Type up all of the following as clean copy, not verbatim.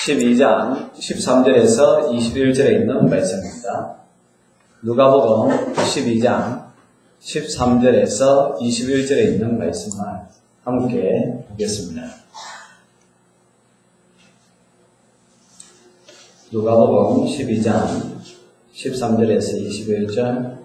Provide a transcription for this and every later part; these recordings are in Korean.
12장 13절에서 21절에 있는 말씀입니다. 누가복음 12장 13절에서 21절에 있는 말씀을 함께 보겠습니다. 누가복음 12장 13절에서 21절,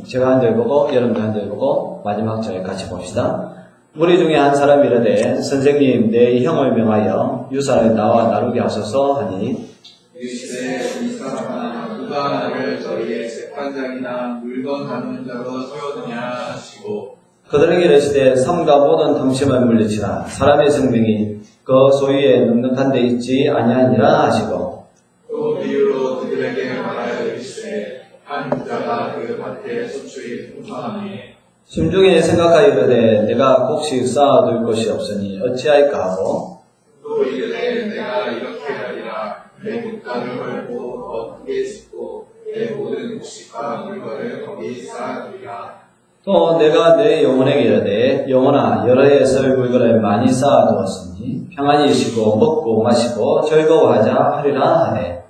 제가 한 절 보고 여러분도 한 절 보고 마지막 절 같이 봅시다. 무리 중에 한 사람이 이르되 선생님, 내 형을 명하여 유사를 나와 나누게 하소서 하니, 이르시되 이 사람아 누가 나를 너희의 재판장이나 물건 다루는 자로 세우느냐 하시고, 그들에게 이르시되 삼가 모든 탐심을 물리치라. 사람의 생명이 그 소유에 넉넉한 데 있지 아니하니라 하시고, 또 비유로 그들에게 말하여 이르시되 한 부자가 그 밭에 소출이 풍성하니 심중에 생각하여 이르되 내가 곡식 쌓아둘 것이 없으니 어찌할까 하고, 또 이르되 내가 이렇게 하리라. 내 물가를 헐고 더 크게 짓고 내 모든 곡식과 물건을 거기 쌓아두리라. 또 내가 내 영혼에게 이르되 영혼아, 여러 해의 설 물건을 많이 쌓아두었으니 평안히 쉬고 먹고 마시고 즐거워하자 하리라 하네.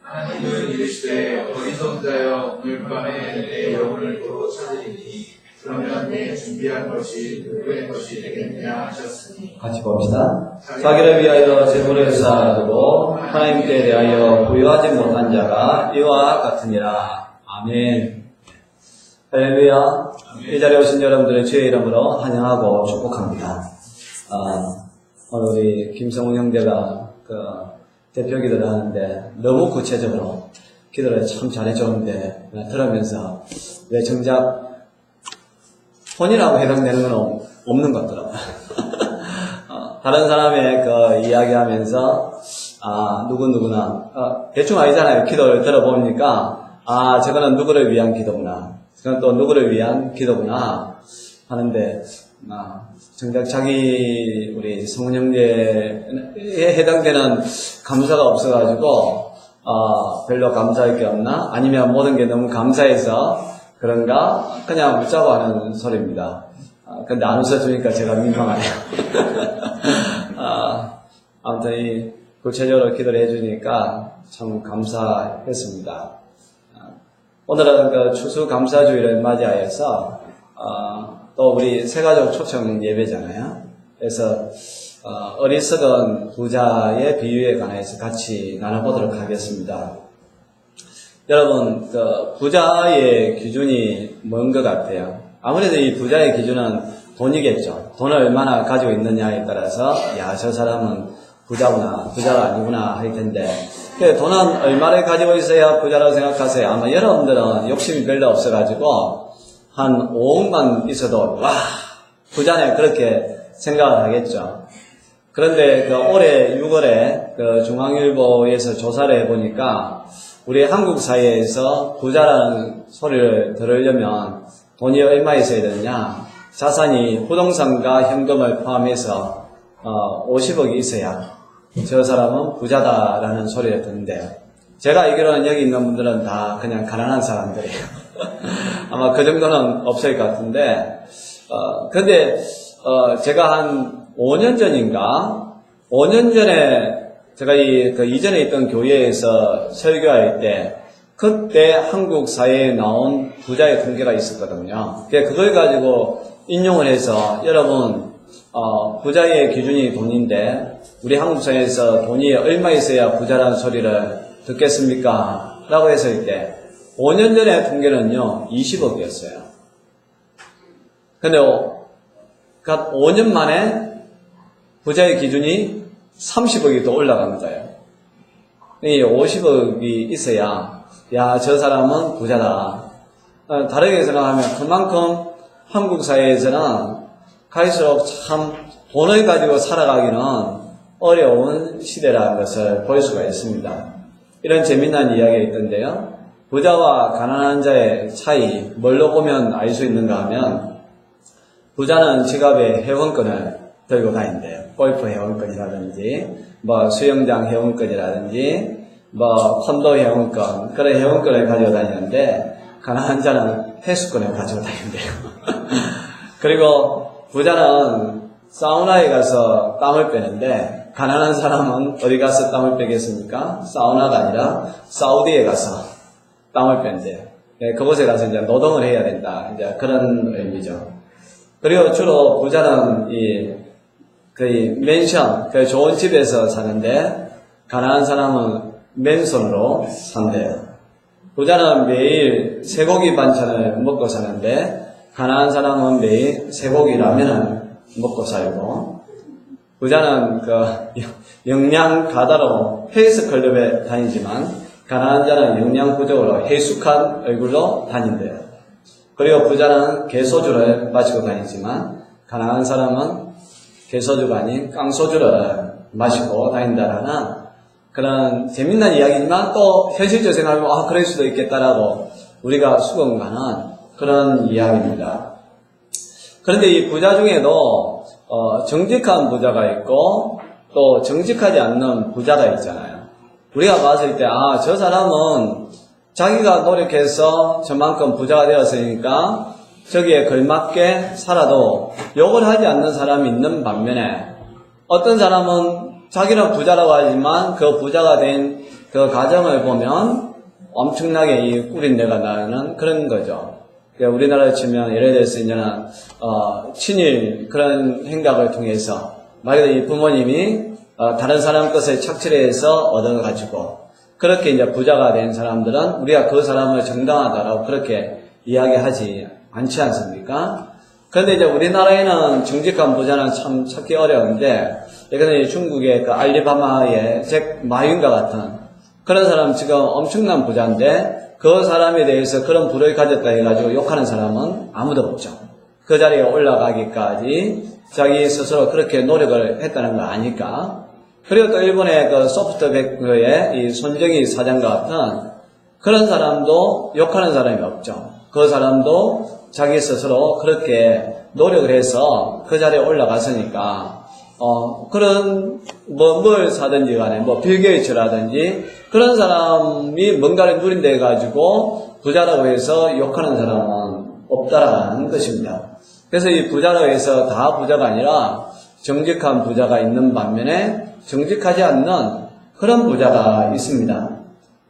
하나님은 이르시되 어리석자여, 오늘 밤에 내 영혼을 도로 찾으리니 그러면 내 준비한 것이 누구의 것이 되겠냐 하셨으니. 같이 봅시다. 자기를 위하여 재물을 쌓아두고 하나님께 대하여 부유하지 못한 자가 이와 같으니라. 아멘. 할렐루야. 이 자리에 오신 여러분들의 주의 이름으로 환영하고 축복합니다. 오늘 우리 김성훈 형제가 대표 기도를 하는데 너무 구체적으로 기도를 참 잘해줬는데 들으면서 왜 정작 혼이라고 해당되는 건 없는 것 같더라고요. 다른 사람의 이야기하면서 누구나 대충 아니잖아요. 기도를 들어보니까 저거는 누구를 위한 기도구나, 저건 또 누구를 위한 기도구나 하는데 정작 자기 우리 성훈 형제에 해당되는 감사가 없어가지고 별로 감사할 게 없나? 아니면 모든 게 너무 감사해서 그런가? 그냥 웃자고 하는 소리입니다. 근데 안 웃어주니까 제가 민망하네요. 아무튼 이 구체적으로 기도를 해주니까 참 감사했습니다. 오늘은 추수감사주의를 맞이하여서 또 우리 새가족 초청 예배잖아요. 그래서 어리석은 부자의 비유에 관해서 같이 나눠보도록 하겠습니다. 여러분, 부자의 기준이 뭔 것 같아요? 아무래도 이 부자의 기준은 돈이겠죠. 돈을 얼마나 가지고 있느냐에 따라서 저 사람은 부자구나, 부자가 아니구나 할 텐데, 돈은 얼마를 가지고 있어야 부자라고 생각하세요? 아마 여러분들은 욕심이 별로 없어가지고 한 5억만 있어도 부자네, 그렇게 생각을 하겠죠. 그런데 올해 6월에 중앙일보에서 조사를 해보니까 우리 한국 사회에서 부자라는 소리를 들으려면 돈이 얼마 있어야 되느냐? 자산이 부동산과 현금을 포함해서 50억이 있어야 저 사람은 부자다라는 소리를 듣는데요. 제가 알기로는 여기 있는 분들은 다 그냥 가난한 사람들이에요. 아마 그 정도는 없을 것 같은데, 근데 제가 한 5년 전에 제가 이전에 있던 교회에서 설교할 때, 그때 한국 사회에 나온 부자의 통계가 있었거든요. 그걸 가지고 인용을 해서, 여러분, 부자의 기준이 돈인데, 우리 한국 사회에서 돈이 얼마 있어야 부자라는 소리를 듣겠습니까? 라고 했을 때, 5년 전의 통계는요, 20억이었어요. 근데, 5년 만에 부자의 기준이 30억이 더 올라간 거예요. 이 50억이 있어야 저 사람은 부자다. 다르게 생각하면 그만큼 한국 사회에서는 갈수록 참 돈을 가지고 살아가기는 어려운 시대라는 것을 볼 수가 있습니다. 이런 재미난 이야기가 있던데요. 부자와 가난한 자의 차이, 뭘로 보면 알 수 있는가 하면, 부자는 지갑에 회원권을 들고 다닌대요. 골프 회원권이라든지, 수영장 회원권이라든지, 콘도 회원권, 그런 회원권을 가지고 다니는데, 가난한 자는 회수권을 가지고 다닌대요. 그리고 부자는 사우나에 가서 땀을 빼는데 가난한 사람은 어디 가서 땀을 빼겠습니까? 사우나가 아니라 사우디에 가서 땀을 뺀대요. 네, 그곳에 가서 이제 노동을 해야 된다. 이제 그런 의미죠. 그리고 주로 부자는 거의 맨션, 그 좋은 집에서 사는데 가난한 사람은 맨손으로 산대요. 부자는 매일 쇠고기 반찬을 먹고 사는데 가난한 사람은 매일 쇠고기 라면을 먹고 살고, 부자는 영양 가다로 헬스클럽에 다니지만 가난한 자는 영양 부족으로 해숙한 얼굴로 다닌대요. 그리고 부자는 개소주를 마시고 다니지만 가난한 사람은 개소주가 아닌 깡소주를 마시고 다닌다라는 그런 재밌는 이야기지만 또 현실적으로 생각하면 그럴 수도 있겠다라고 우리가 수긍하는 그런 이야기입니다. 그런데 이 부자 중에도 정직한 부자가 있고 또 정직하지 않는 부자가 있잖아요. 우리가 봤을 때 저 사람은 자기가 노력해서 저만큼 부자가 되었으니까 저기에 걸맞게 살아도 욕을 하지 않는 사람이 있는 반면에 어떤 사람은 자기는 부자라고 하지만 그 부자가 된 그 가정을 보면 엄청나게 이 꿀인내가 나는 그런 거죠. 우리나라로 치면 예를 들어서 이제는 친일 그런 행각을 통해서 말 그대로 이 부모님이 다른 사람 것을 착취해서 얻어가지고 그렇게 이제 부자가 된 사람들은 우리가 그 사람을 정당하다라고 그렇게 이야기하지 않지 않습니까? 그런데 이제 우리나라에는 정직한 부자는 참 찾기 어려운데, 예전에 중국의 그 알리바바의 잭 마윈과 같은 그런 사람 지금 엄청난 부자인데 그 사람에 대해서 그런 부를 가졌다 해가지고 욕하는 사람은 아무도 없죠. 그 자리에 올라가기까지 자기 스스로 그렇게 노력을 했다는 거 아니까. 그리고 또 일본의 그 소프트뱅크의 이 손정희 사장 같은 그런 사람도 욕하는 사람이 없죠. 그 사람도 자기 스스로 그렇게 노력을 해서 그 자리에 올라갔으니까, 그런, 뭘 사든지 간에, 빌 게이츠라든지, 그런 사람이 뭔가를 누린다 해가지고, 부자라고 해서 욕하는 사람은 없다라는 것입니다. 그래서 이 부자라고 해서 다 부자가 아니라, 정직한 부자가 있는 반면에, 정직하지 않는 그런 부자가 있습니다.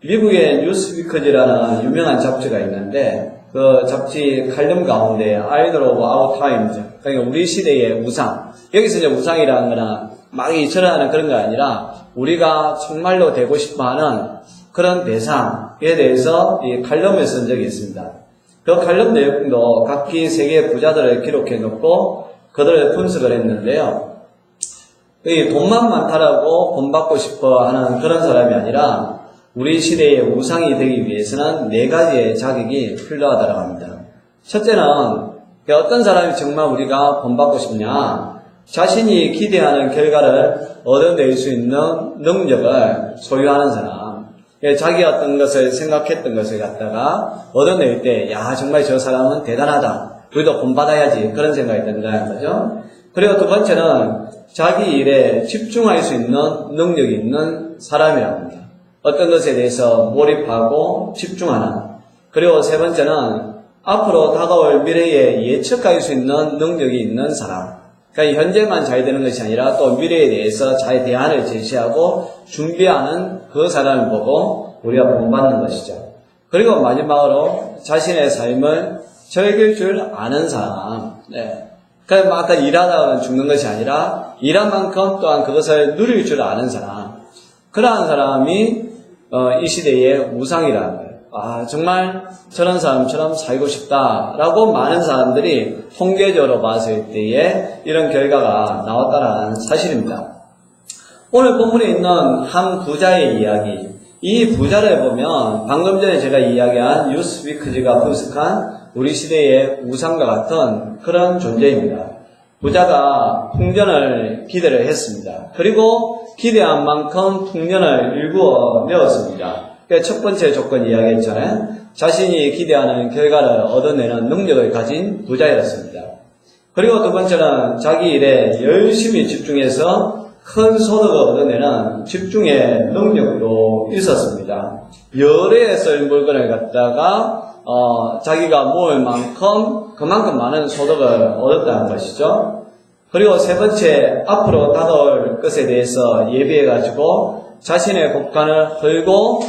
미국의 뉴스위크지라는 유명한 잡지가 있는데, 그 잡지 칼럼 가운데 아이돌 오브 아웃 타임즈, 그러니까 우리 시대의 우상, 여기서 이제 우상이라는 거는 막 이철하는 그런 거 아니라 우리가 정말로 되고 싶어하는 그런 대상에 대해서 이 칼럼을 쓴 적이 있습니다. 그 칼럼 내용도 각기 세계의 부자들을 기록해 놓고 그들을 분석을 했는데요. 돈만 많다라고 본받고 싶어 하는 그런 사람이 아니라 우리 시대의 우상이 되기 위해서는 4가지의 자격이 필요하다고 합니다. 첫째는 어떤 사람이 정말 우리가 본받고 싶냐, 자신이 기대하는 결과를 얻어낼 수 있는 능력을 소유하는 사람, 자기가 어떤 것을 생각했던 것을 갖다가 얻어낼 때 정말 저 사람은 대단하다, 우리도 본받아야지, 그런 생각이 든다는 거죠. 그리고 두 번째는 자기 일에 집중할 수 있는 능력이 있는 사람이라고 합니다. 어떤 것에 대해서 몰입하고 집중하는. 그리고 세 번째는 앞으로 다가올 미래에 예측할 수 있는 능력이 있는 사람. 그러니까 현재만 잘 되는 것이 아니라 또 미래에 대해서 잘 대안을 제시하고 준비하는 그 사람을 보고 우리가 본받는 것이죠. 그리고 마지막으로 자신의 삶을 즐길 줄 아는 사람. 그러니까 아까 일하다가 죽는 것이 아니라 일한 만큼 또한 그것을 누릴 줄 아는 사람. 그러한 사람이 이 시대의 우상이라는 거예요. 정말 저런 사람처럼 살고 싶다라고 많은 사람들이 통계적으로 봤을 때에 이런 결과가 나왔다는 사실입니다. 오늘 본문에 있는 한 부자의 이야기, 이 부자를 보면 방금 전에 제가 이야기한 뉴스위크지가 분석한 우리 시대의 우상과 같은 그런 존재입니다. 부자가 풍년을 기대를 했습니다. 그리고 기대한 만큼 풍년을 일구어내었습니다. 첫 번째 조건 이야기했잖아요. 자신이 기대하는 결과를 얻어내는 능력을 가진 부자였습니다. 그리고 두 번째는 자기 일에 열심히 집중해서 큰 소득을 얻어내는 집중의 능력도 있었습니다. 여러 해 쓸 물건을 갖다가 자기가 모을 만큼 그만큼 많은 소득을 얻었다는 것이죠. 그리고 세 번째, 앞으로 다가올 것에 대해서 예비해가지고 자신의 곳간을 헐고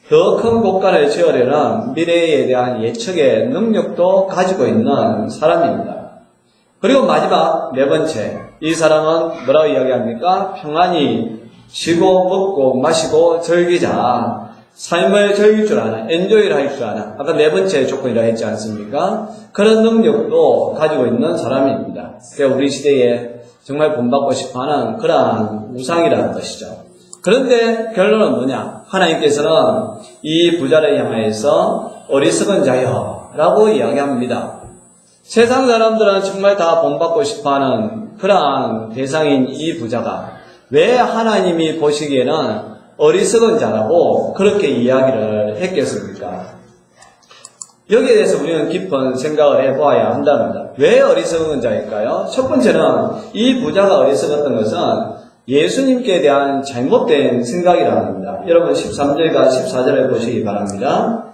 더 큰 곳간을 지으려는 미래에 대한 예측의 능력도 가지고 있는 사람입니다. 그리고 마지막 네 번째, 이 사람은 뭐라고 이야기합니까? 평안히 쉬고 먹고 마시고 즐기자. 삶을 즐길 줄 아나, 엔조이를 할 줄 아나. 아까 네 번째 조건이라 했지 않습니까? 그런 능력도 가지고 있는 사람입니다. 그러니까 우리 시대에 정말 본받고 싶어하는 그러한 우상이라는 것이죠. 그런데 결론은 뭐냐? 하나님께서는 이 부자를 향하여서 어리석은 자여 라고 이야기합니다. 세상 사람들은 정말 다 본받고 싶어하는 그러한 대상인 이 부자가 왜 하나님이 보시기에는 어리석은 자라고 그렇게 이야기를 했겠습니까? 여기에 대해서 우리는 깊은 생각을 해보아야 한답니다. 왜 어리석은 자일까요? 첫 번째는 이 부자가 어리석었던 것은 예수님께 대한 잘못된 생각이라 합니다. 여러분 13절과 14절을 보시기 바랍니다.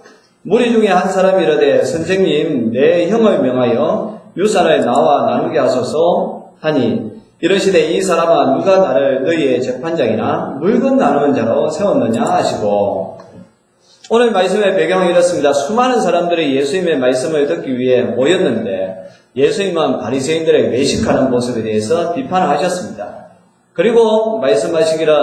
무리 중에 한 사람이 이르되 선생님 내 형을 명하여 유산을 나와 나누게 하소서 하니 이르시되 이 사람은 누가 나를 너희의 재판장이나 물건 나누는 자로 세웠느냐 하시고 오늘 말씀의 배경은 이렇습니다. 수많은 사람들이 예수님의 말씀을 듣기 위해 모였는데 예수님은 바리새인들의 외식하는 모습에 대해서 비판을 하셨습니다. 그리고 말씀하시기를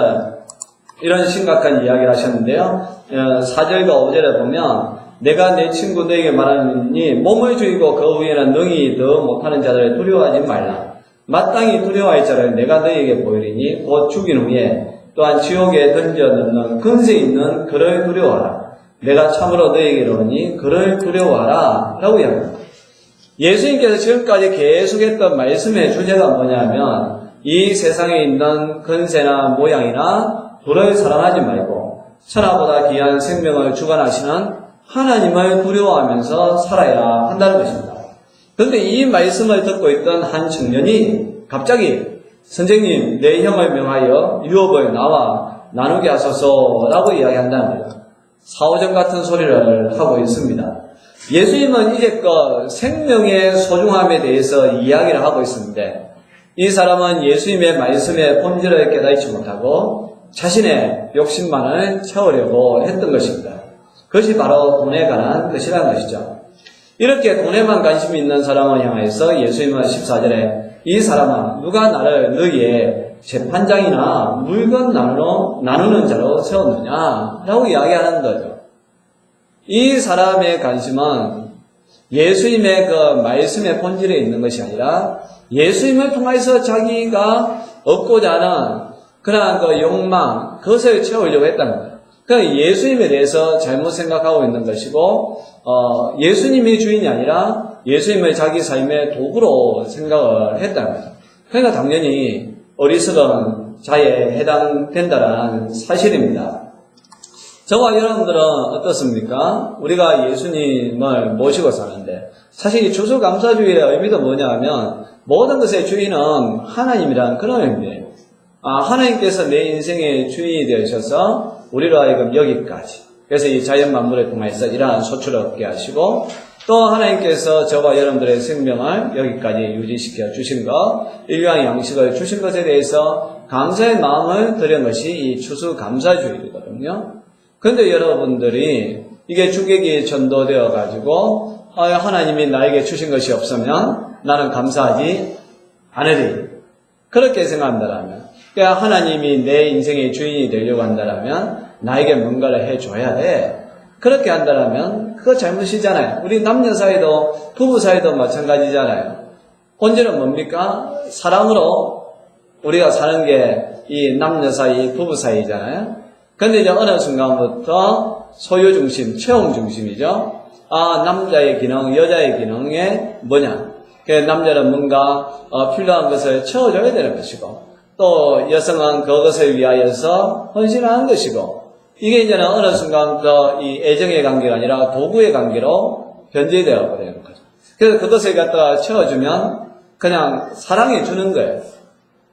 이런 심각한 이야기를 하셨는데요. 4절과 5절에 보면 내가 내 친구 너에게 말하니 몸을 죽이고 그 후에는 능히 더 못하는 자들을 두려워하지 말라. 마땅히 두려워할 자를 내가 너에게 보이리니 곧 죽인 후에 또한 지옥에 던져넣는 근세 있는 그를 두려워하라. 내가 참으로 너에게 이르노니 그를 두려워하라 라고 이야기합니다. 예수님께서 지금까지 계속했던 말씀의 주제가 뭐냐면 이 세상에 있는 근세나 모양이나 돌을 사랑하지 말고 천하보다 귀한 생명을 주관하시는 하나님을 두려워하면서 살아야 한다는 것입니다. 그런데 이 말씀을 듣고 있던 한 청년이 갑자기 선생님 내 형을 명하여 유업을 나와 나누게 하소서라고 이야기한다는 거예요. 사오정 같은 소리를 하고 있습니다. 예수님은 이제껏 생명의 소중함에 대해서 이야기를 하고 있었는데 이 사람은 예수님의 말씀의 본질을 깨닫지 못하고 자신의 욕심만을 채우려고 했던 것입니다. 그것이 바로 돈에 관한 것이라는 것이죠. 이렇게 돈에만 관심이 있는 사람을 향해서 예수님은 14절에 이 사람은 누가 나를 너희의 재판장이나 물건 나누는 자로 세웠느냐 라고 이야기하는 거죠. 이 사람의 관심은 예수님의 그 말씀의 본질에 있는 것이 아니라 예수님을 통해서 자기가 얻고자 하는 그러한 그 욕망, 그것을 채우려고 했다는 거예요. 그러니까 예수님에 대해서 잘못 생각하고 있는 것이고 예수님이 주인이 아니라 예수님을 자기 삶의 도구로 생각을 했다는 거죠. 그러니까 당연히 어리석은 자에 해당된다는 사실입니다. 저와 여러분들은 어떻습니까? 우리가 예수님을 모시고 사는데 사실 이 추수감사주의의 의미도 뭐냐면 모든 것의 주인은 하나님이라는 그런 의미예요. 하나님께서 내 인생의 주인이 되셔서 우리로 하여금 여기까지 그래서 이 자연 만물을 통해서 이러한 소출을 얻게 하시고 또 하나님께서 저와 여러분들의 생명을 여기까지 유지시켜 주신 것, 일용할 양식을 주신 것에 대해서 감사의 마음을 드린 것이 이 추수감사주의거든요. 그런데 여러분들이 이게 주객이 전도되어 가지고 하나님이 나에게 주신 것이 없으면 나는 감사하지 않으리. 그렇게 생각한다면 그러니까 하나님이 내 인생의 주인이 되려고 한다면 나에게 뭔가를 해줘야 돼. 그렇게 한다면 그거 잘못이잖아요. 우리 남녀 사이도 부부 사이도 마찬가지잖아요. 본질은 뭡니까? 사랑으로 우리가 사는 게 이 남녀 사이, 부부 사이잖아요. 그런데 이제 어느 순간부터 소유 중심, 채용 중심이죠. 남자의 기능, 여자의 기능에 뭐냐? 남자는 뭔가 필요한 것을 채워줘야 되는 것이고 또 여성은 그것을 위하여서 헌신하는 것이고 이게 이제는 어느 순간부터 이 애정의 관계가 아니라 도구의 관계로 변질되어 버리는 거죠. 그래서 그것을 갖다가 채워주면 그냥 사랑해 주는 거예요.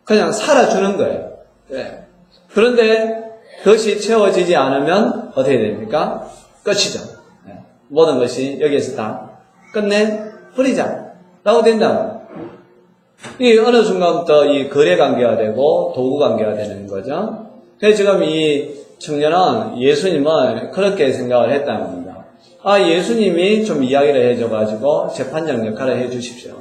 그냥 살아주는 거예요. 네. 그런데 그것이 채워지지 않으면 어떻게 됩니까? 끝이죠. 네. 모든 것이 여기에서 다 끝내 버리자 라고 된다. 이 어느 순간부터 이 거래 관계가 되고 도구 관계가 되는 거죠. 그래서 지금 이 청년은 예수님을 그렇게 생각을 했다는 겁니다. 아, 예수님이 좀 이야기를 해줘가지고 재판장 역할을 해주십시오.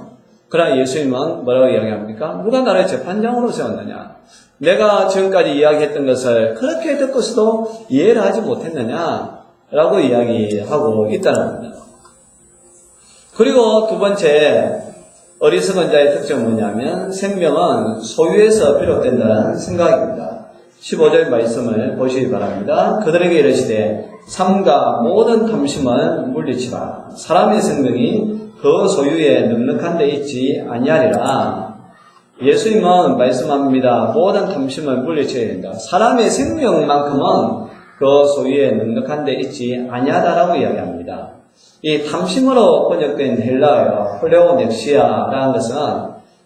그러나 예수님은 뭐라고 이야기합니까? 누가 나를 재판장으로 세웠느냐? 내가 지금까지 이야기했던 것을 그렇게 듣고서도 이해를 하지 못했느냐? 라고 이야기하고 있다는 겁니다. 그리고 두 번째, 어리석은 자의 특징은 뭐냐면 생명은 소유에서 비롯된다는 생각입니다. 15절 말씀을 보시기 바랍니다. 그들에게 이르시되 삼가 모든 탐심을 물리치라. 사람의 생명이 그 소유에 넉넉한 데 있지 아니하리라. 예수님은 말씀합니다. 모든 탐심을 물리쳐야 된다. 사람의 생명만큼은 그 소유에 넉넉한 데 있지 아니하다라고 이야기합니다. 이 탐심으로 번역된 헬라어요, 홀레오넥시아라는 것은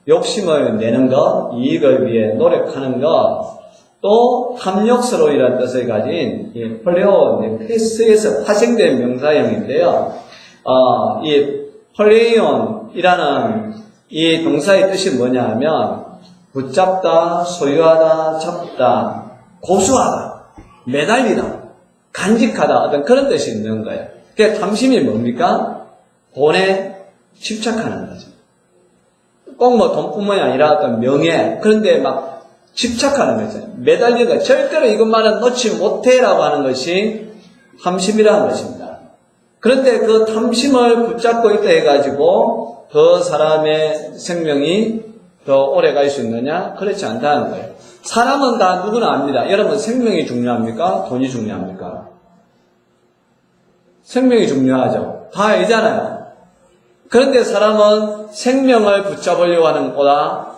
욕심을 내는 것, 이익을 위해 노력하는 것, 또 탐욕스러움이라는 뜻을 가진 이 홀레오넥시에서 파생된 명사형인데요. 이 홀레온이라는 이 동사의 뜻이 뭐냐 하면 붙잡다, 소유하다, 잡다, 고수하다, 매달리다, 간직하다 어떤 그런 뜻이 있는 거예요. 그러니까 탐심이 뭡니까? 돈에 집착하는 거죠. 꼭 뭐 돈뿐만이 아니라 어떤 명예, 그런데 막 집착하는 거죠. 매달리는 거, 절대로 이것만은 놓지 못해라고 하는 것이 탐심이라는 것입니다. 그런데 그 탐심을 붙잡고 있다 해가지고 그 사람의 생명이 더 오래 갈 수 있느냐? 그렇지 않다는 거예요. 사람은 다 누구나 압니다. 여러분, 생명이 중요합니까? 돈이 중요합니까? 생명이 중요하죠. 다 알잖아요. 그런데 사람은 생명을 붙잡으려고 하는 것보다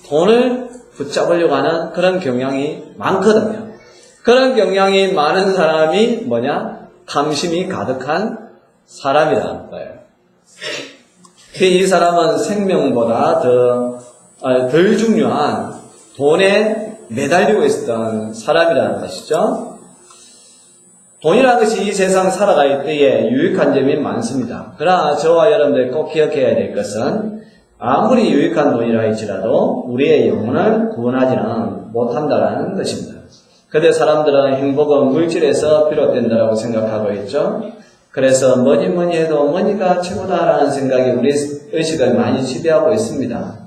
돈을 붙잡으려고 하는 그런 경향이 많거든요. 그런 경향이 많은 사람이 뭐냐? 탐심이 가득한 사람이라는 거예요. 이 사람은 생명보다 덜 중요한 돈에 매달리고 있었던 사람이라는 것이죠. 돈이라는 것이 이 세상 살아갈 때에 유익한 점이 많습니다. 그러나 저와 여러분들 꼭 기억해야 될 것은 아무리 유익한 돈이라 할지라도 우리의 영혼을 구원하지는 못한다는 것입니다. 그런데 사람들은 행복은 물질에서 비롯된다고 생각하고 있죠. 그래서 뭐니 해도 머니가 최고다라는 생각이 우리 의식을 많이 지배하고 있습니다.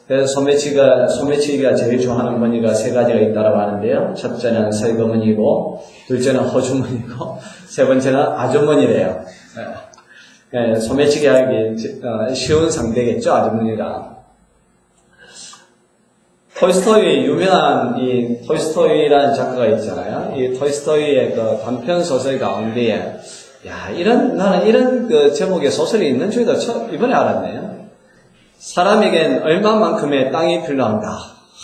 그래서 소매치기가 제일 좋아하는 머니가 세 가지가 있다고 하는데요. 첫째는 설거머니고, 둘째는 호주머니고, 세 번째는 아주머니래요. 소매치기 하기 쉬운 상대겠죠, 아주머니가. 톨스토이, 유명한 이 톨스토이라는 작가가 있잖아요. 이 톨스토이의 그 단편 소설 가운데에, 나는 이런 그 제목의 소설이 있는 줄도 이번에 알았네요. 사람에겐 얼마만큼의 땅이 필요한가.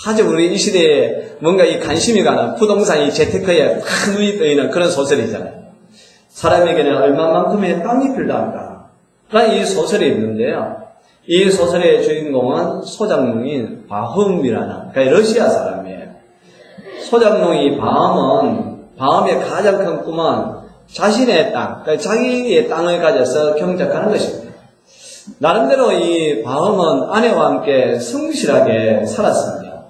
아주 우리 이 시대에 뭔가 이 관심이 가는 부동산 이 재테크에 큰 눈이 떠있는 그런 소설이잖아요. 사람에게는 얼마만큼의 땅이 필요한가. 라는 이 소설이 있는데요. 이 소설의 주인공은 소장농인 바흠이라는, 그러니까 러시아 사람이에요. 소장농이 바흠의 가장 큰 꿈은 자신의 땅, 그러니까 자기의 땅을 가져서 경작하는 것입니다. 나름대로 이 바흠은 아내와 함께 성실하게 살았습니다.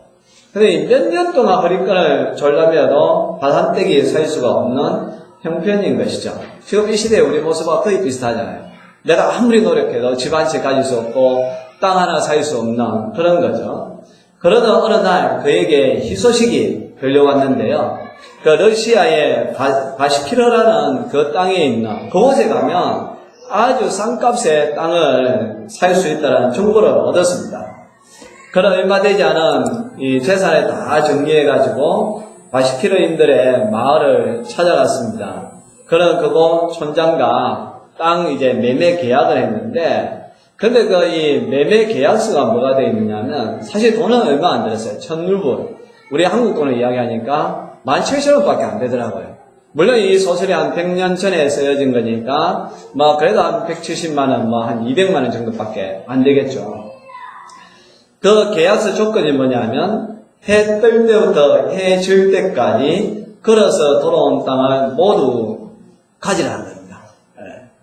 그런데 몇 년 동안 허리끈을 졸라매도 밥 한 떼기 살 수가 없는 형편인 것이죠. 지금 이 시대에 우리 모습과 거의 비슷하잖아요. 내가 아무리 노력해도 집 한 채 가질 수 없고 땅 하나 살 수 없는 그런 거죠. 그러던 어느 날 그에게 희소식이 들려왔는데요. 그 러시아의 바시키르라는 그 땅에 있는 그곳에 가면 아주 싼값에 땅을 살 수 있다는 정보를 얻었습니다. 그런 얼마 되지 않은 이 재산을 다 정리해가지고 바시키르인들의 마을을 찾아갔습니다. 그런 그곳 촌장과 땅 이제 매매 계약을 했는데, 근데 그 이 매매 계약서가 뭐가 되어 있느냐면, 사실 돈은 얼마 안 들었어요. 1000루블. 우리 한국 돈을 이야기하니까 17,000원밖에 안 되더라고요. 물론 이 소설이 한 100년 전에 쓰여진 거니까, 그래도 한 170만원, 한 200만원 정도밖에 안 되겠죠. 그 계약서 조건이 뭐냐면, 해 뜰 때부터 해 질 때까지 걸어서 돌아온 땅을 모두 가지라는 겁니다.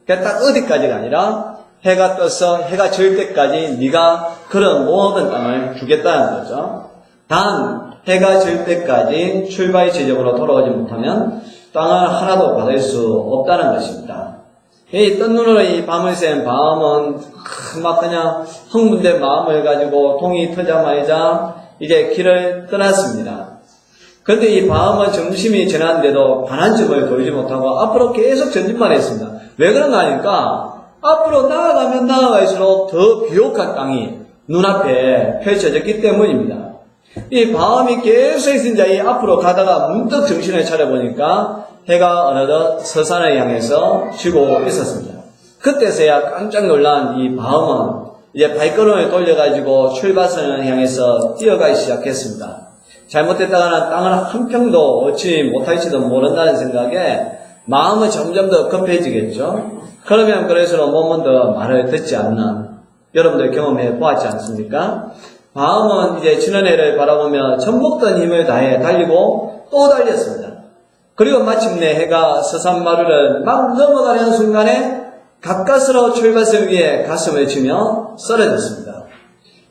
그러니까 딱 어디까지가 아니라, 해가 떠서 해가 질 때까지 네가 그런 모든 땅을 주겠다는 거죠. 단 해가 질 때까지 출발 지점으로 돌아오지 못하면 땅을 하나도 받을 수 없다는 것입니다. 이 뜬 눈으로 이 밤을 샌 밤은 막 그냥 흥분된 마음을 가지고 동이 트자마자 이제 길을 떠났습니다. 그런데 이 밤은 점심이 지났는데도 반환점을 보이지 못하고 앞으로 계속 전진만 했습니다. 왜 그런가 하니까 앞으로 나아가면 나아갈수록 더 비옥한 땅이 눈앞에 펼쳐졌기 때문입니다. 이 밤이 계속 있은 자이 앞으로 가다가 문득 정신을 차려보니까 해가 어느덧 서산을 향해서 지고 있었습니다. 그때서야 깜짝 놀란 이 밤은 이제 발걸음을 돌려가지고 출발선을 향해서 뛰어가기 시작했습니다. 잘못됐다가는 땅을 한 평도 얻지 못할지도 모른다는 생각에 마음은 점점 더 급해지겠죠. 그러면 그럴수록 몸은 더 말을 듣지 않는, 여러분들 경험해 보았지 않습니까? 마음은 이제 지는 해를 바라보며 전복던 힘을 다해 달리고 또 달렸습니다. 그리고 마침내 해가 서산마루를 막 넘어가는 순간에 가까스로 출발선 위에 가슴을 치며 쓰러졌습니다.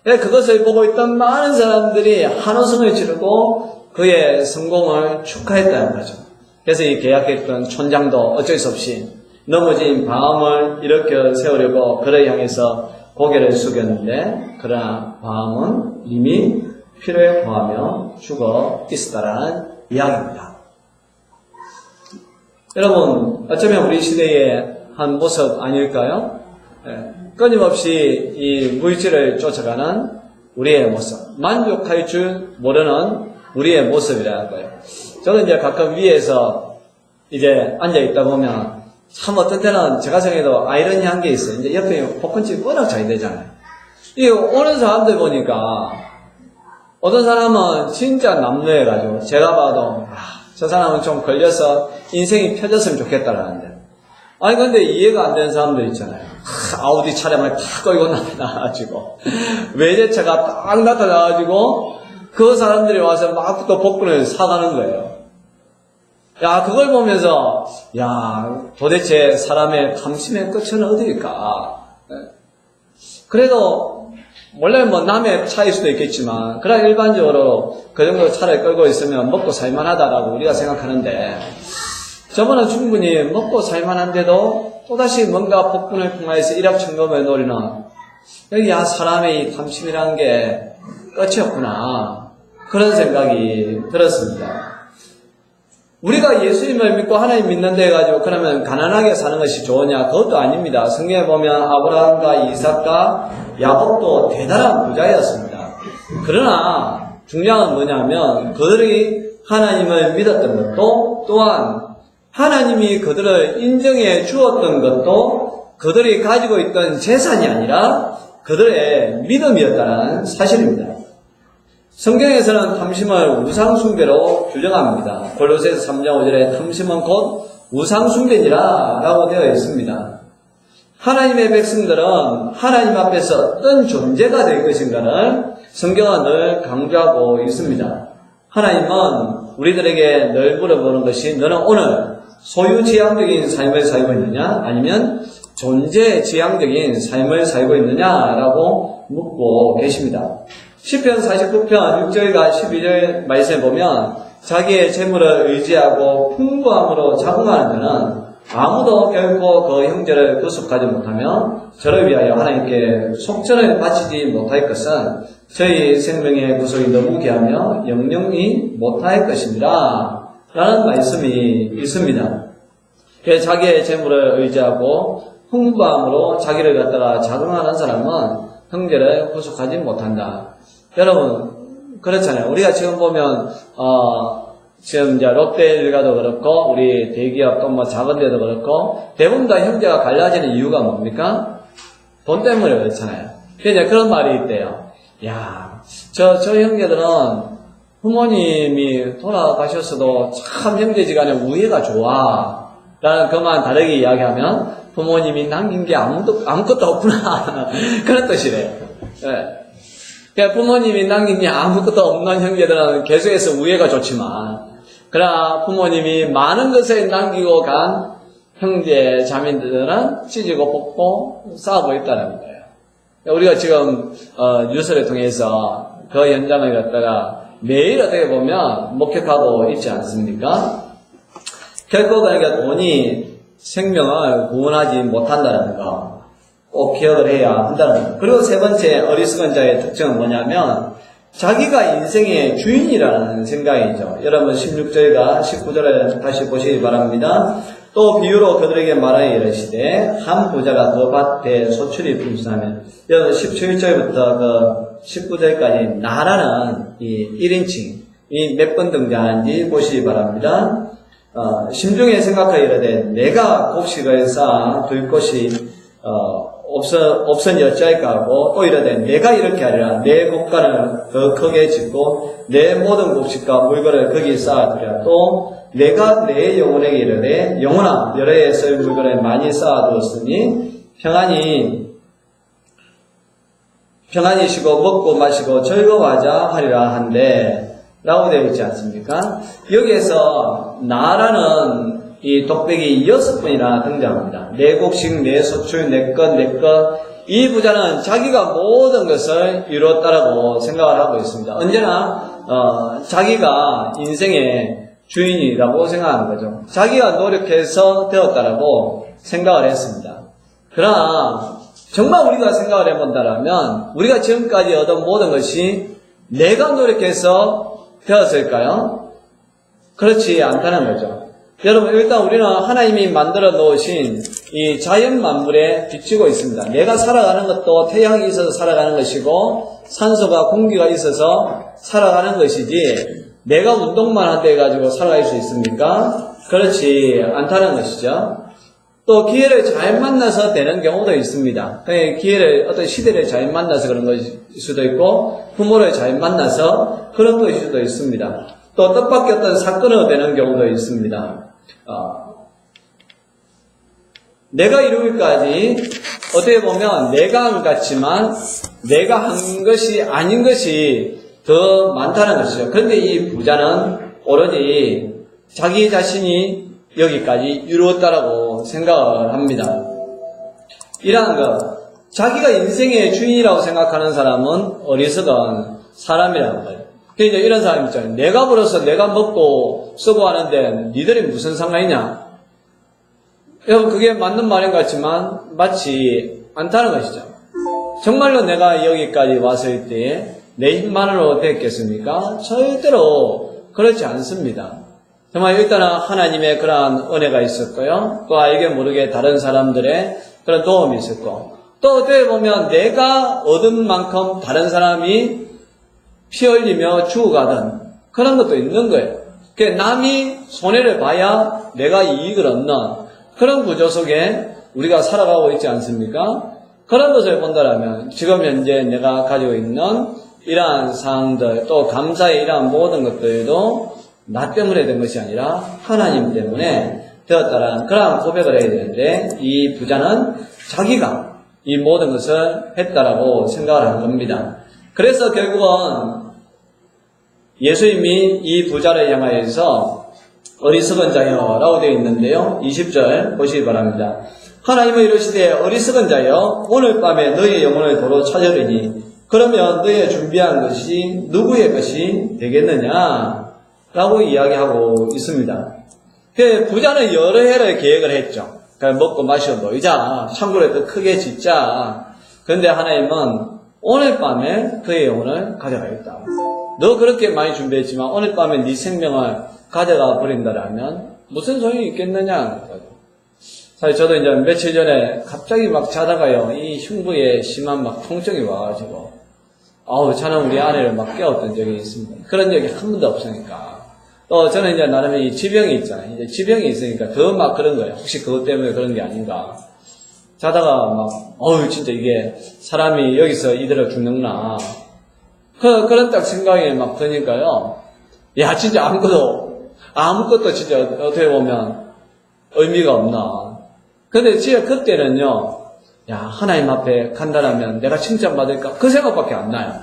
그것을 보고 있던 많은 사람들이 한호성을 지르고 그의 성공을 축하했다는 거죠. 그래서 이 계약했던 촌장도 어쩔 수 없이 넘어진 밤을 일으켜 세우려고 그를 향해서 고개를 숙였는데, 그러나 밤은 이미 피를 토하며 죽어 있었다라는 이야기입니다. 여러분, 어쩌면 우리 시대의 한 모습 아닐까요? 끊임없이 이 물질을 쫓아가는 우리의 모습, 만족할 줄 모르는 우리의 모습이라는 거예요. 저는 이제 가끔 위에서 이제 앉아있다 보면 참 어떤 때는 제가 생각해도 아이러니한 게 있어요. 이제 옆에 popcorn집이 워낙 잘 되잖아요. 이 오는 사람들 보니까 어떤 사람은 진짜 남루해가지고 제가 봐도 저 사람은 좀 걸려서 인생이 펴졌으면 좋겠다라는데, 아니 근데 이해가 안 되는 사람들 있잖아요. 아우디 차량을 탁 끌고 나와가지고 외제차가 딱 나타나가지고 그 사람들이 와서 막 또 복근을 사가는 거예요. 야, 그걸 보면서 야, 도대체 사람의 탐심의 끝은 어디일까? 그래도 원래 뭐 남의 차일 수도 있겠지만 그러나 일반적으로 그 정도 차를 끌고 있으면 먹고 살만하다라고 우리가 생각하는데, 저번은 충분히 먹고 살만한데도 또다시 뭔가 복분을 통해서 일확천금을 노리는, 여기 사람의 이 탐심이라는 게 끝이 없구나, 그런 생각이 들었습니다. 우리가 예수님을 믿고 하나님 믿는데 가지고 그러면 가난하게 사는 것이 좋으냐? 그것도 아닙니다. 성경에 보면 아브라함과 이삭과 야곱도 대단한 부자였습니다. 그러나 중요한 건 뭐냐면 그들이 하나님을 믿었던 것도, 또한 하나님이 그들을 인정해 주었던 것도 그들이 가지고 있던 재산이 아니라 그들의 믿음이었다는 사실입니다. 성경에서는 탐심을 우상숭배로 규정합니다. 골로새서 3장 5절에 탐심은 곧 우상숭배니라 라고 되어 있습니다. 하나님의 백성들은 하나님 앞에서 어떤 존재가 될 것인가를 성경은 늘 강조하고 있습니다. 하나님은 우리들에게 늘 물어보는 것이, 너는 오늘 소유지향적인 삶을 살고 있느냐, 아니면 존재지향적인 삶을 살고 있느냐라고 묻고 계십니다. 시편 49편 6절과 12절 말씀에 보면 자기의 재물을 의지하고 풍부함으로 자긍하는 자는 아무도 결코 그 형제를 구속하지 못하며 저를 위하여 하나님께 속전을 바치지 못할 것은 저희 생명의 구속이 너무 귀하며 영영이 못할 것입니다 라는 말씀이 있습니다. 그래서 자기의 재물을 의지하고 풍부함으로 자기를 갖다가 자긍하는 사람은 형제를 구속하지 못한다. 여러분, 그렇잖아요. 우리가 지금 보면, 지금 이제 롯데일가도 그렇고, 우리 대기업 또 뭐 작은 데도 그렇고, 대부분 다 형제가 갈라지는 이유가 뭡니까? 돈 때문에 그렇잖아요. 그래서 그런 말이 있대요. 야, 저 형제들은 부모님이 돌아가셨어도 참 형제지간에 우애가 좋아. 라는 것만 다르게 이야기하면, 부모님이 남긴 게 아무것도 없구나. 그런 뜻이래요. 네. 그러니까 부모님이 남긴 게 아무것도 없는 형제들은 계속해서 우애가 좋지만, 그러나 부모님이 많은 것을 남기고 간 형제 자매들은 찢고 뽑고 싸우고 있다는 거예요. 우리가 지금 뉴스를 통해서 그 현장을 갖다가 매일 어떻게 보면 목격하고 있지 않습니까? 결코 그러니까 돈이 생명을 구원하지 못한다는 거 꼭 기억을 해야 한다는 거. 그리고 세 번째 어리석은 자의 특징은 뭐냐면 자기가 인생의 주인이라는 생각이죠. 여러분 16절과 19절을 다시 보시기 바랍니다. 또 비유로 그들에게 말하여 이르시되 한 부자가 그 밭에 소출이 풍성하면, 여러분 17절부터 그 19절까지 나라는 이 1인칭 이 몇 번 등장하는지 보시기 바랍니다. 심중에 생각하여 이르되 내가 곡식을 쌓아 둘 곳이 없으니 어찌할까 하고, 또 이르되 내가 이렇게 하리라. 내 곡간을 더 크게 짓고 내 모든 곡식과 물건을 거기 쌓아두리라. 또 내가 내 영혼에게 이르되 영혼아 여러 해에 쓸 물건을 많이 쌓아두었으니 평안히 쉬고 먹고 마시고 즐거워하자 하리라 한데 라고 되어 있지 않습니까? 여기에서 나라는 이 독백이 6번이나 등장합니다. 내 곡식, 내 소출, 내 것. 이 부자는 자기가 모든 것을 이루었다라고 생각을 하고 있습니다. 언제나 자기가 인생의 주인이라고 생각하는 거죠. 자기가 노력해서 되었다라고 생각을 했습니다. 그러나 정말 우리가 생각을 해본다면 우리가 지금까지 얻은 모든 것이 내가 노력해서 되었을까요? 그렇지 않다는 거죠. 여러분, 일단 우리는 하나님이 만들어 놓으신 이 자연 만물에 비추고 있습니다. 내가 살아가는 것도 태양이 있어서 살아가는 것이고 산소가 공기가 있어서 살아가는 것이지 내가 운동만 한다 해가지고 살아갈 수 있습니까? 그렇지 않다는 것이죠. 또 기회를 잘 만나서 되는 경우도 있습니다. 기회를 어떤 시대를 잘 만나서 그런 것일 수도 있고 부모를 잘 만나서 그런 것일 수도 있습니다. 또 뜻밖의 어떤 사건으로 되는 경우도 있습니다. 내가 이루기까지 어떻게 보면 내가 한 같지만 내가 한 것이 아닌 것이 더 많다는 것이죠. 그런데 이 부자는 오로지 자기 자신이 여기까지 이루었다라고 생각을 합니다. 이러한 것, 자기가 인생의 주인이라고 생각하는 사람은 어리석은 사람이라는 거예요. 그러니까 이런 사람 있잖아요. 내가 벌어서 내가 먹고 쓰고 하는데 니들이 무슨 상관이냐? 여러분, 그게 맞는 말인 것 같지만 맞지 않다는 것이죠. 정말로 내가 여기까지 왔을 때에 내 힘만으로 됐겠습니까? 절대로 그렇지 않습니다. 정말 일단은 하나님의 그러한 은혜가 있었고요. 또 알게 모르게 다른 사람들의 그런 도움이 있었고, 또 어떻게 보면 내가 얻은 만큼 다른 사람이 피 흘리며 죽어가던 그런 것도 있는 거예요. 남이 손해를 봐야 내가 이익을 얻는 그런 구조 속에 우리가 살아가고 있지 않습니까? 그런 것을 본다면 지금 현재 내가 가지고 있는 이러한 사항들, 또 감사의 이러한 모든 것들도 나 때문에 된 것이 아니라 하나님 때문에 되었다라는 그러한 고백을 해야 되는데, 이 부자는 자기가 이 모든 것을 했다라고 생각을 한 겁니다. 그래서 결국은 예수님이 이 부자를 향하여서 어리석은 자여 라고 되어 있는데요. 20절 보시기 바랍니다. 하나님은 이르시되 어리석은 자여 오늘 밤에 너희의 영혼을 도로 찾으리니 그러면 너희의 준비한 것이 누구의 것이 되겠느냐 라고 이야기하고 있습니다. 부자는 여러 해를 계획을 했죠. 먹고 마시고 놀자, 창고를 더 크게 짓자. 그런데 하나님은 오늘 밤에 그의 영혼을 가져가겠다. 너 그렇게 많이 준비했지만 오늘 밤에 네 생명을 가져가 버린다라면 무슨 소용이 있겠느냐. 사실 저도 이제 며칠 전에 갑자기 막 자다가요, 이 흉부에 심한 막 통증이 와가지고 저는 우리 아내를 막 깨웠던 적이 있습니다. 그런 적이 한 번도 없으니까. 또 저는 이제 나름 이 지병이 있잖아요. 이제 지병이 있으니까 더 막 그런 거예요. 혹시 그것 때문에 그런 게 아닌가. 자다가 막 진짜 이게 사람이 여기서 이대로 죽는구나. 그런 딱 생각이 막 드니까요. 야, 진짜 아무것도 진짜 어떻게 보면 의미가 없나. 근데 진짜 그때는요, 야, 하나님 앞에 간다라면 내가 칭찬받을까? 그 생각밖에 안 나요.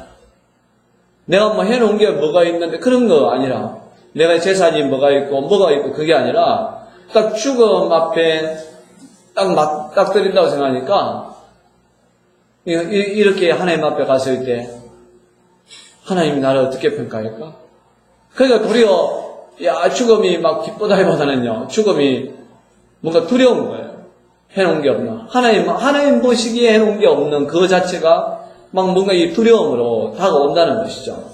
내가 뭐 해놓은 게 뭐가 있는데 그런 거 아니라, 내가 재산이 뭐가 있고 그게 아니라, 딱 죽음 앞에 딱 드린다고 생각하니까, 이렇게 하나님 앞에 갔을 때, 하나님이 나를 어떻게 평가할까? 그러니까 도리어, 죽음이 막 기쁘다기보다는요, 죽음이 뭔가 두려운 거예요. 해놓은 게 없나. 하나님 보시기에 해놓은 게 없는 그 자체가 막 뭔가 이 두려움으로 다가온다는 것이죠.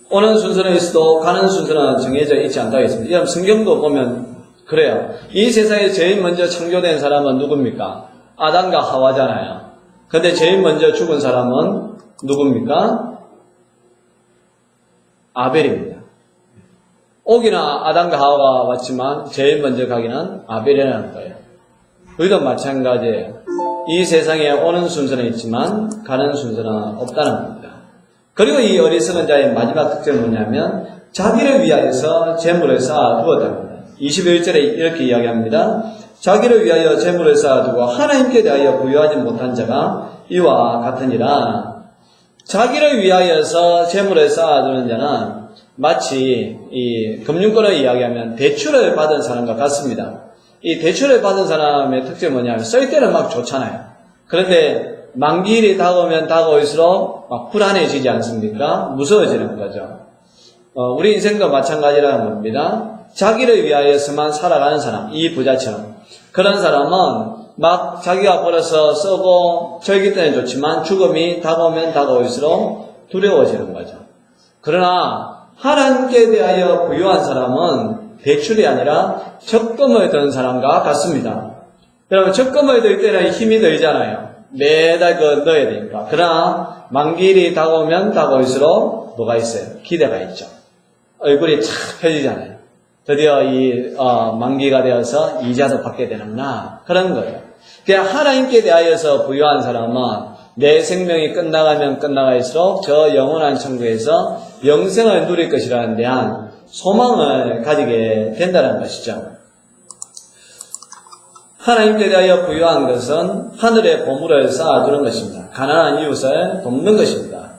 오는 순서는 있어도 가는 순서는 정해져 있지 않다고 했습니다. 여러분 성경도 보면 그래요. 이 세상에 제일 먼저 창조된 사람은 누굽니까? 아담과 하와잖아요. 근데 제일 먼저 죽은 사람은 누굽니까? 아벨입니다. 오기나 아담과 하와가 왔지만 제일 먼저 가기는 아벨이라는 거예요. 우리도 마찬가지예요. 이 세상에 오는 순서는 있지만 가는 순서는 없다는 겁니다. 그리고 이 어리석은 자의 마지막 특징은 뭐냐면 자기를 위하여서 재물을 쌓아두었답니다. 21절에 이렇게 이야기합니다. 자기를 위하여 재물을 쌓아두고 하나님께 대하여 부유하지 못한 자가 이와 같으니라. 자기를 위하여서 재물을 쌓아두는 자는 마치 이 금융권을 이야기하면 대출을 받은 사람과 같습니다. 이 대출을 받은 사람의 특징이 뭐냐면 쓸 때는 막 좋잖아요. 그런데 만기일이 다가오면 다가올수록 막 불안해지지 않습니까? 무서워지는 거죠. 우리 인생도 마찬가지라는 겁니다. 자기를 위하여서만 살아가는 사람, 이 부자처럼. 그런 사람은 막 자기가 벌어서 쓰고 절기 때는 좋지만 죽음이 다가오면 다가올수록 두려워지는 거죠. 그러나 하나님께 대하여 부유한 사람은 대출이 아니라 적금을 든 사람과 같습니다. 여러분 적금을 들 때는 힘이 들잖아요. 매달 넣어야 되니까. 그러나 만기일이 다가오면 다가올수록 뭐가 있어요? 기대가 있죠. 얼굴이 착 펴지잖아요. 드디어 이 만기가 되어서 이자도 받게 되는구나. 그런 거예요. 그냥 하나님께 대하여서 부유한 사람은 내 생명이 끝나가면 끝나갈수록 저 영원한 천국에서 영생을 누릴 것이라는 대한 소망을 가지게 된다는 것이죠. 하나님께 대하여 부유한 것은 하늘의 보물을 쌓아두는 것입니다. 가난한 이웃을 돕는 것입니다.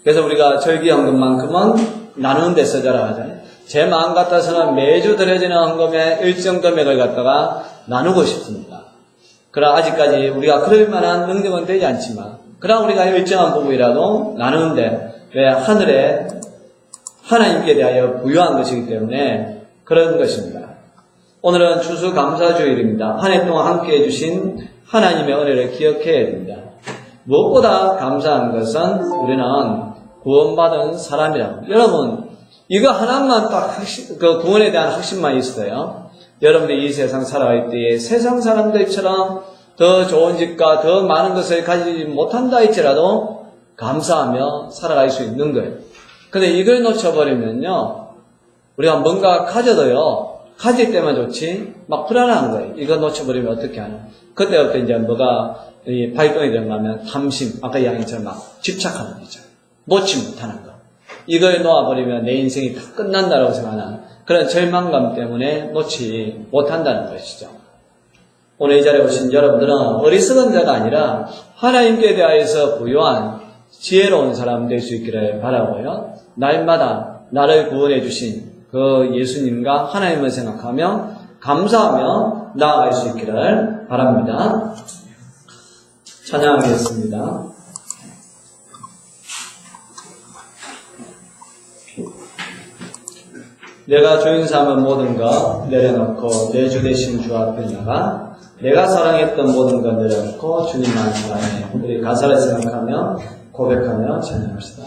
그래서 우리가 절기헌금만큼은 나누는 데 쓰자라고 하잖아요. 제 마음 같아서는 매주 드려지는 헌금의 일정 금액을 갖다가 나누고 싶습니다. 그러나 아직까지 우리가 그럴 만한 능력은 되지 않지만, 그러나 우리가 일정한 부분이라도 나누는데, 왜 하나님께 대하여 부유한 것이기 때문에 그런 것입니다. 오늘은 추수감사주일입니다. 한 해 동안 함께 해주신 하나님의 은혜를 기억해야 됩니다. 무엇보다 감사한 것은 우리는 구원받은 사람이라고. 여러분, 이거 하나만 딱 그 구원에 대한 확신만 있어요. 여러분들이 이 세상 살아갈 때에 세상 사람들처럼 더 좋은 집과 더 많은 것을 가지지 못한다 할지라도 감사하며 살아갈 수 있는 거예요. 근데 이걸 놓쳐버리면요, 우리가 뭔가 가져도요, 가질 때만 좋지 막 불안한 거예요. 이거 놓쳐버리면 어떻게 하나. 그때부터 이제 뭐가 발동이 되면 탐심, 아까 이야기처럼 막 집착하는 거죠. 놓지 못하는 거. 이걸 놓아버리면 내 인생이 다 끝난다고 생각하는 그런 절망감 때문에 놓지 못한다는 것이죠. 오늘 이 자리에 오신 여러분들은 어리석은 자가 아니라 하나님께 대하여서 부유한 지혜로운 사람 될 수 있기를 바라고요. 날마다 나를 구원해 주신 그 예수님과 하나님을 생각하며 감사하며 나아갈 수 있기를 바랍니다. 찬양하겠습니다. 내가 주인 삼은 모든 것 내려놓고 내 주 되신 주 앞에 나가 내가 사랑했던 모든 것 내려놓고 주님만 사랑해. 우리 가사를 생각하며 고백하며 찬양합시다.